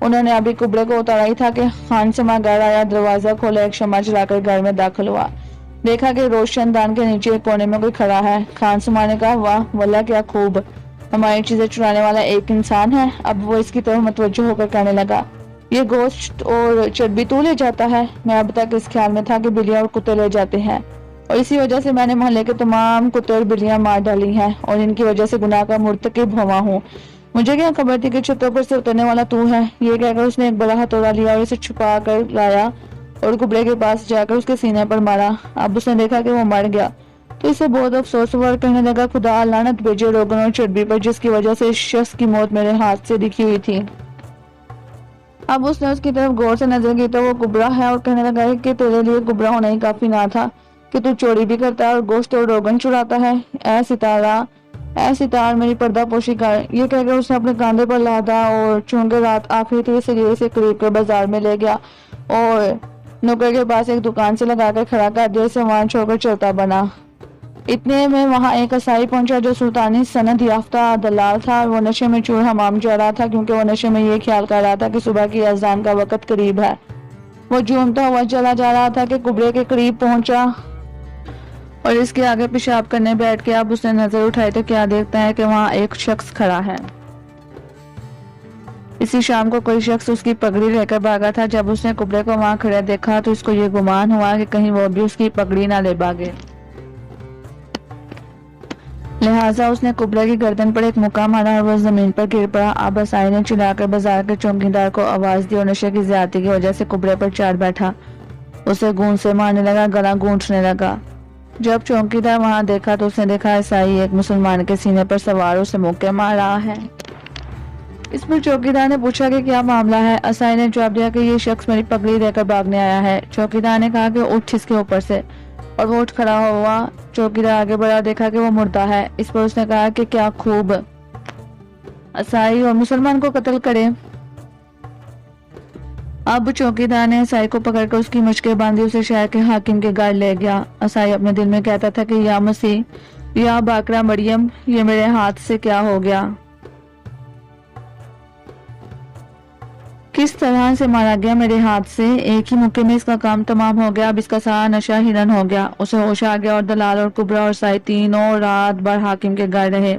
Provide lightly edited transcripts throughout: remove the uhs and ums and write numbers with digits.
انہوں نے ابھی کبرے کو اتارا ہی تھا کہ خان سما گھر آیا، دروازہ کھولا، ایک شمع جلا کر گھر میں داخل ہوا۔ دیکھا کہ روشن دان کے نیچے ایک کونے میں کوئی کھڑا ہے۔ خان سما نے کہا، واہ واللہ کیا خوب، ہماری چیزیں چرانے والا ایک انسان ہے۔ اب وہ اس کی طرف متوجہ ہو کر کہنے لگا، یہ گوشت اور چربی تو لے جاتا ہے؟ میں اب تک اس خیال میں تھا کہ بلیاں اور کتے لے جاتے ہیں، اور اسی وجہ سے میں نے محلے کے تمام کتے اور بلیاں مار ڈالی ہیں اور ان کی وجہ سے گناہ کا مرتکب ہوا ہوں۔ مجھے کیا خبر تھی کہ چھتوں پر سے اترنے والا تو ہے؟ یہ کہہ کر اس نے ایک بڑا ہتھوڑا لیا اور اسے چھپا کر لایا اور کبرے کے پاس جا کر اس کے سینے پر مارا۔ اب اس نے دیکھا کہ وہ مر گیا تو اسے بہت افسوس ہوا اور کہنے لگا، خدا لعنت بھیجے روغن اور چربی پر، جس کی وجہ سے اس شخص کی موت میرے ہاتھ سے لکھی ہوئی تھی۔ اب اس نے اس کی طرف غور سے نظر کی تو وہ کبرا ہے اور کہنے لگا کہ تیرے لیے کبرا ہونا ہی کافی نہ تھا کہ تو چوری بھی کرتا ہے اور گوشت اور روغن چراتا ہے۔ اے ستارہ، اے ستار، میری پردہ پوشی کر۔ یہ کہہ کر اس نے اپنے کاندھے پر لادا اور چونکہ رات آخری تھی اس لیے اسے قریب کر بازار میں لے گیا اور نوکر کے پاس ایک دکان سے لگا کر کھڑا کر دیا، اسے وہاں چھوڑ کر چلتا بنا۔ اتنے میں وہاں ایک عیسائی پہنچا جو سلطانی سند یافتہ دلال تھا، اور وہ نشے میں چور حمام جا رہا تھا کیونکہ وہ نشے میں یہ خیال کر رہا تھا کہ صبح کی اذان کا وقت قریب ہے۔ وہ جھومتا ہوا چلا جا رہا تھا کہ کبرے کے قریب پہنچا اور اس کے آگے پیشاب کرنے بیٹھ گیا۔ اب اس نے نظر اٹھائی تو کیا دیکھتا ہے کہ وہاں ایک شخص کھڑا ہے۔ اسی شام کو کوئی شخص اس کی پگڑی لے کر بھاگا تھا۔ جب اس نے کبرے کو وہاں کھڑے دیکھا تو اس کو یہ گمان ہوا کہ کہیں وہ بھی اس کی پگڑی نہ لے بھاگے، لہٰذا اس نے کبرے کی گردن پر ایک مکہ مارا اور وہ زمین پر گر پڑا۔ اب عیسائی نے چلا کر بازار کے چوکیدار کو آواز دی اور نشے کی زیادتی کی وجہ سے کبرے پر چڑھ بیٹھا، اسے گونج سے مارنے لگا، گلا گونٹنے لگا۔ جب چوکیدار وہاں دیکھا تو اس نے دیکھا عیسائی ایک مسلمان کے سینے پر سوار اسے مکے مار رہا ہے۔ اس پر چوکیدار نے پوچھا کہ کیا معاملہ ہے؟ عیسائی نے جواب دیا کہ یہ شخص میری پگڑی لے کر بھاگنے آیا ہے۔ چوکیدار نے کہا کہ اٹھ اس کے اوپر سے، اور وہ اٹھ کھڑا ہوا۔ چوکیدار آگے بڑھا، دیکھا کہ وہ مردہ ہے۔ اس پر اس نے کہا کہ کیا خوب، عیسائی اور مسلمان کو قتل کرے۔ اب چوکیدار نے عیسائی کو پکڑ کر اس کی مشکیں باندھی، اسے شہر کے حاکم کے گھر لے گیا۔ عیسائی اپنے دل میں کہتا تھا کہ یا مسیح، یا باقرہ مریم، یہ میرے ہاتھ سے کیا ہو گیا؟ کس طرح سے مارا گیا میرے ہاتھ سے؟ ایک ہی موقع میں اس کا کام تمام ہو گیا۔ اب اس کا سارا نشہ ہرن ہو گیا۔ اسے ہوش آ گیا اور دلال اور کبرا اور عیسائی تینوں رات بھر حاکم کے گھر رہے۔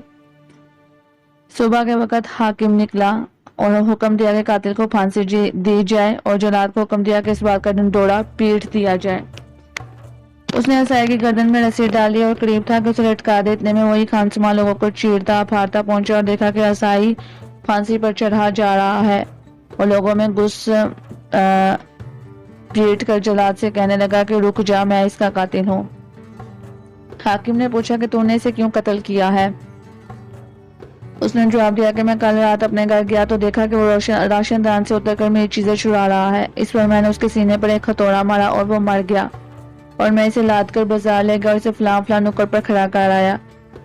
صبح کے وقت حاکم نکلا اور حکم دیا کہ قاتل کو پھانسی دی جائے اور جلاد کو حکم دیا کہ اس بات کا ڈنڈورا پیٹ دیا جائے۔ اس نے عیسائی کی گردن میں رسی ڈالی اور قریب تھا کہ اسے لٹکا دے، اتنے میں وہی خانسما لوگوں کو چیرتا پھاڑتا پہنچا اور دیکھا کہ عیسائی پھانسی پر چڑھا جا رہا ہے، اور لوگوں میں گھس پیٹ کر جلاد سے کہنے لگا کہ رک جا، میں اس کا قاتل ہوں۔ حاکم نے پوچھا کہ تو نے اسے کیوں قتل کیا ہے؟ اس نے جواب دیا کہ میں کل رات اپنے گھر گیا تو دیکھا کہ وہ راشن دان سے اتر کر میری چیزیں چرا رہا ہے۔ اس پر میں نے اس کے سینے پر ایک ہتھوڑا مارا اور وہ مر گیا، اور میں اسے لاد کر بازار لے گیا اور اسے فلاں فلاں نکڑ پر کھڑا کر آیا۔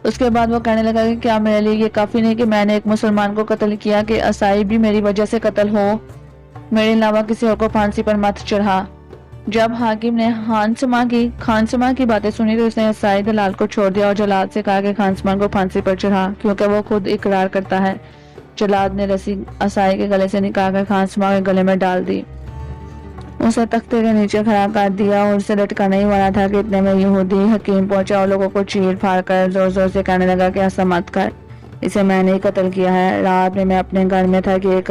اس کے بعد وہ کہنے لگا کہ کیا میرے لیے یہ کافی نہیں کہ میں نے ایک مسلمان کو قتل کیا کہ عیسائی بھی میری وجہ سے قتل ہو؟ میرے علاوہ کسی اور کو پھانسی پر مت چڑھا۔ جب حاکم نے خانسما کی باتیں سنی تو اس نے عیسائی دلال کو چھوڑ دیا اور جلاد سے کہا کہ خانسما کو پھانسی پر چڑھا، کیونکہ وہ خود اقرار کرتا ہے۔ جلاد نے رسی عیسائی کے گلے سے نکال کر خانسما کے گلے میں ڈال دی، اسے تختے کے نیچے کھڑا کر دیا اور اسے لٹکانا ہی والا تھا کہ اتنے میں یہودی حکیم پہنچا اور لوگوں کو چیر پھاڑ کر زور زور سے کہنے لگا کہ ایسا مت کر، اسے میں نے ہی قتل کیا ہے۔ رات میں اپنے گھر میں تھا کہ ایک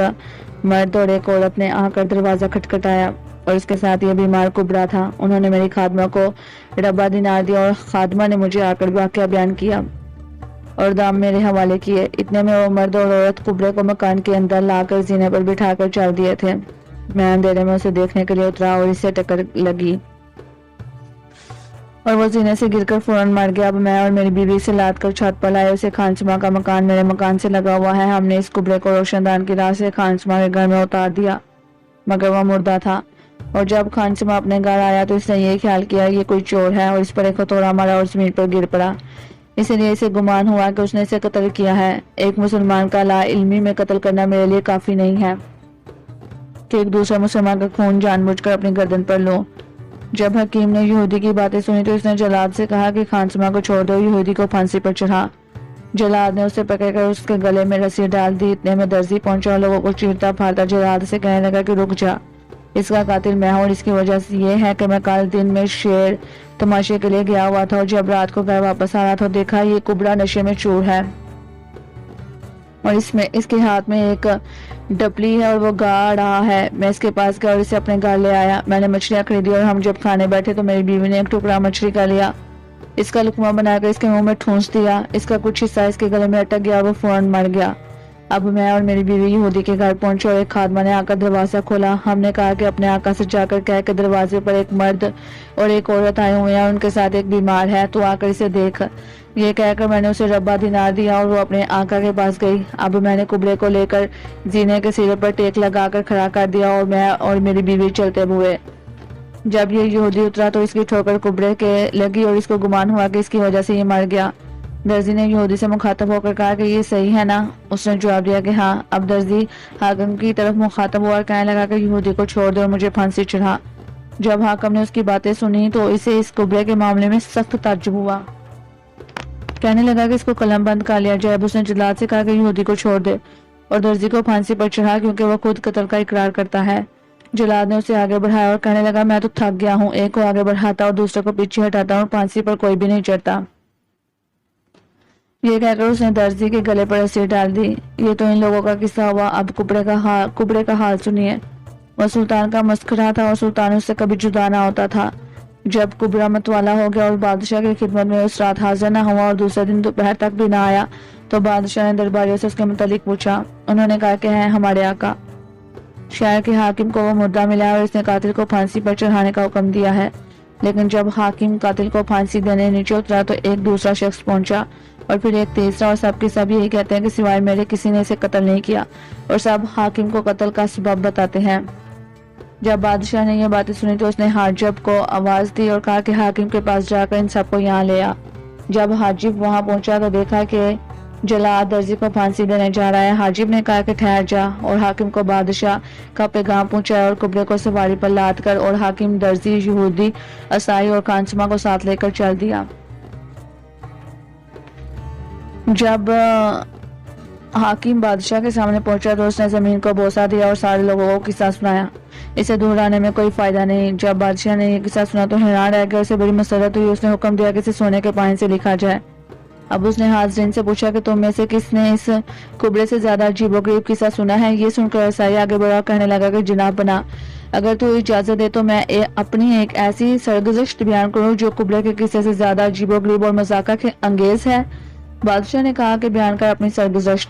مرد اور ایک عورت نے آ کر دروازہ کھٹکھٹایا، اور اس کے ساتھ یہ بیمار کبرا تھا۔ انہوں نے میری خادمہ کو 10 دینار دیا اور خادمہ نے مجھے آ کر واقعہ بیان کیا اور دام میرے حوالے کیے۔ اتنے میں وہ مرد اور عورت کبرے کو مکان کے اندر لا کر زینے پر بٹھا کر چل دیے تھے۔ میں اندھیرے میں اسے دیکھنے کے لیے اترا اور اسے ٹکر لگی اور وہ زینے سے گر کر فوراً مر گیا۔ اب میں اور میری بیوی سے لاد کر چھت پر لائے، اسے خانسما کا مکان میرے مکان سے لگا ہوا ہے۔ ہم نے اس کبرے کو روشن دان کی راہ سے خانسما کے گھر میں اتار دیا، مگر وہ مردہ تھا، اور جب خانسما اپنے گھر آیا تو اس نے یہ خیال کیا یہ کوئی چور ہے، اور اس پر ایک ہتھوڑا مارا اور زمین پر گر پڑا۔ اسی لیے اسے گمان ہوا کہ اس نے اسے قتل کیا ہے۔ ایک مسلمان کا لا علمی میں قتل کرنا میرے لیے کافی نہیں ہے کہ ایک دوسرے مسلمان کا خون جان بوجھ کر اپنی گردن پر لوں۔ جب حکیم نے یہودی کی باتیں سنی تو اس نے جلاد سے کہا کہ خانسما کو چھوڑ دو، یہودی کو پھانسی پر چڑھا۔ جلاد نے اسے پکڑ کر اس کے گلے میں رسی ڈال دی۔ اتنے میں درزی پہنچا اور لوگوں کو چیرتا پھاڑتا جلاد سے کہنے لگا کہ رک جا، اس کا قاتل میں ہوں اور اس کی وجہ سے یہ ہے کہ میں کل دن میں شیر تماشے کے لیے گیا ہوا تھا اور جب رات کو گھر واپس آ رہا تھا دیکھا یہ کبرا نشے میں چور ہے اور اس کے ہاتھ میں ایک ڈپلی ہے اور وہ گا رہا ہے۔ میں اس کے پاس گیا اور اسے اپنے گھر لے آیا۔ میں نے مچھلیاں خریدی اور ہم جب کھانے بیٹھے تو میری بیوی نے ایک ٹکڑا مچھلی کا لیا، اس کا لقمہ بنا کر اس کے منہ میں ٹھونس دیا۔ اس کا کچھ حصہ اس کے گلے میں اٹک گیا اور وہ فوراً مر گیا۔ اب میں اور میری بیوی یہودی کے گھر پہنچے اور ایک خادمہ نے آ کر دروازہ کھولا۔ ہم نے کہا کہ اپنے آقا سے جا کر کہہ کہ دروازے پر ایک مرد اور ایک عورت آئے ہوئے ہیں، ان کے ساتھ ایک بیمار ہے، تو آ کر اسے دیکھ۔ یہ کہہ کر میں نے اسے ربع دینار دیا اور وہ اپنے آقا کے پاس گئی۔ اب میں نے کبرے کو لے کر زینے کے سرے پر ٹیک لگا کر کھڑا کر دیا اور میں اور میری بیوی چلتے ہوئے۔ جب یہ یہودی اترا تو اس کی ٹھوکر کبرے کے لگی اور اس کو گمان ہوا کہ اس کی وجہ سے یہ مر گیا۔ درزی نے یہودی سے مخاطب ہو کر کہا کہ یہ صحیح ہے نا؟ اس نے جواب دیا کہ ہاں۔ اب درزی حاکم کی طرف مخاطب ہوا اور کہنے لگا کہ یہودی کو چھوڑ دے اور مجھے پھانسی چڑھا۔ جب حاکم نے اس کی باتیں سنی تو اسے اس کبرے کے معاملے میں سخت تعجب ہوا، کہنے لگا کہ اس کو قلم بند کر لیا جائے۔ اب اس نے جلاد سے کہا کہ یہودی کو چھوڑ دے اور درزی کو پھانسی پر چڑھا کیونکہ وہ خود قتل کا اقرار کرتا ہے۔ جلاد نے اسے آگے بڑھایا اور کہنے لگا میں تو تھک گیا ہوں، ایک کو آگے بڑھاتا اور دوسرے کو پیچھے ہٹاتا اور پھانسی پر کوئی بھی نہیں چڑھتا۔ یہ کہہ کر اس نے درزی کے گلے پر رسی ڈال دی۔ یہ تو ان لوگوں کا قصہ ہوا، اب کبرے کا حال سنیے۔ وہ سلطان کا مسخرہ تھا اور سلطان اس سے کبھی جدا نہ ہوتا تھا۔ جب کبرا متوالا ہو گیا اور بادشاہ کی خدمت میں اس رات حاضر نہ ہوا اور دوسرے دن دوپہر تک بھی نہ آیا تو بادشاہ نے درباریوں سے اس کے متعلق پوچھا۔ انہوں نے کہا کہ ہیں ہمارے آقا شہر کے حاکم کو وہ مردہ ملا اور اس نے قاتل کو پھانسی پر چڑھانے کا حکم دیا ہے۔ لیکن جب حاکم قاتل کو پھانسی دینے نیچے اترا تو ایک دوسرا شخص پہنچا اور پھر ایک تیسرا، اور سب کے سب یہی کہتے ہیں کہ سوائے میرے کسی نے اسے قتل نہیں کیا، اور سب حاکم کو قتل کا سبب بتاتے ہیں۔ جب بادشاہ نے یہ باتیں سنی تو اس نے حاجب کو آواز دی اور کہا کہ حاکم کے پاس جا کر ان سب کو یہاں لے آ۔ جب حاجب وہاں پہنچا تو دیکھا کہ جلاد درزی کو پھانسی دینے جا رہا ہے۔ حاجب نے کہا کہ ٹھہر جا، اور حاکم کو بادشاہ کا پیغام پہنچایا اور کبرے کو سواری پر لاد کر اور حاکم، درزی، یہودی، عیسائی اور خانسما کو ساتھ لے کر چل دیا۔ جب حاکم بادشاہ کے سامنے پہنچا تو اس نے زمین کو بوسہ دیا اور سارے لوگوں کو قصہ سنایا۔ اسے دہرانے میں کوئی فائدہ نہیں۔ جب بادشاہ نے یہ قصہ سنا تو حیران رہ گیا، اسے بڑی مسرت ہوئی۔ اس نے حکم دیا کہ اسے سونے کے پانی سے لکھا جائے۔ اب اس نے حاضرین سے پوچھا کہ تم میں سے کس نے اس کبرے سے زیادہ عجیب و غریب قصہ سنا ہے؟ یہ سن کر عیسائی آگے بڑھا اور کہنے لگا کہ جناب بنا، اگر تو اجازت دے تو میں اپنی ایک ایسی سرگزشت بیان کروں جو کبرے کے قصے سے زیادہ عجیب و غریب اور مذاق انگیز ہے۔ بادشاہ نے کہا کہ بیان کر اپنی سرگزشت۔